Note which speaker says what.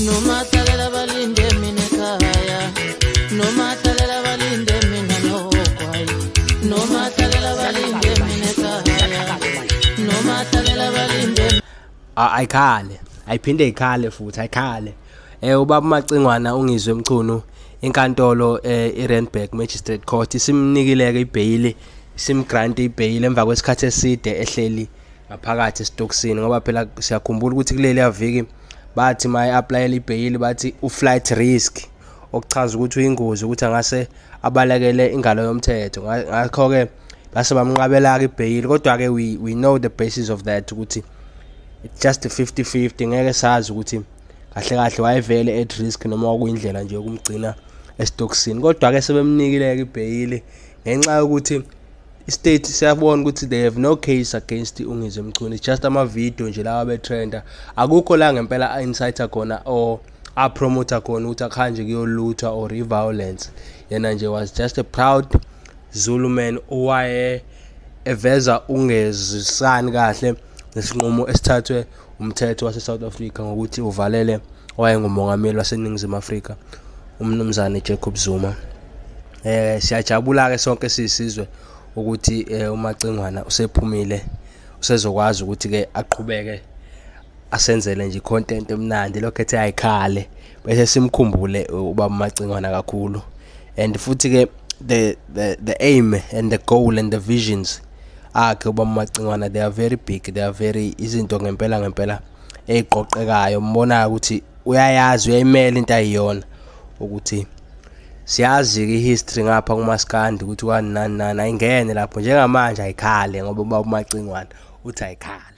Speaker 1: noma thalela balinde mina ekhaya, noma thalela balinde mina nokwai, noma thalela balinde mina ekhaya, noma thalela balinde
Speaker 2: ayikhale ayiphinde ikhale futhi ayikhale. Ubaba Macingwana ungizwe Mchunu inkantolo iRandburg Magistrate Court isimnikileke ibail, isimgrant ibail emva kwesikhathi eside ehleli ngaphakathi esitokisini, ngoba phela siyakhumbula ukuthi kuleli aviki bathi may apply ibail bathi uflight risk, okuchaza ukuthi uyingozi ukuthi angase abalekele ingalo yomthetho. Ngakho ke base bamnqabela ke ibail, kodwa ke we know the basis of that ukuthi it's just a 50-50. Ngeke sazi ukuthi kahle kahle wayevele at risk noma kuyindlela nje yokumgcina esitokisini, kodwa ke sebemnikileke ibail ngenxa yokuthi state siyabona ukuthi they have no case against uNgizwe Mchunu. It's just ama video nje lawa betrenda, akukho la ngempela incite khona or a promote khona ukuthi akhanje kuyolutha or violence. Yena nje was just a proud Zulu man owaye eveza ungezisani kahle nesinqumo esithathwe umthetho wase South Africa ngokuthi uvalele owayengumongameli waseNingizimu Afrika umnumzane Jacob Zuma. Siyajabula ke sonke sisizwe ukuthi uMacingwana usephumile, usezokwazi ukuthi ke aqhubeke asenzele nje content emnandi lokho ethi ayikhale bese simkhumbule ubaba Macingwana kakhulu. And futhi ke the aim and the goal and the visions akhe ubaba Macingwana, they are very big, they are very izinto ngempela eziqoqekayo. Mbona ukuthi uyayazi uyayimela into ayiyona, ukuthi siyazi ke history ngapha kuMaskandi ukuthi wani nani ayingene lapho njengamanje ayikhale ngoba ubaba Macingwana uthi ayikhale.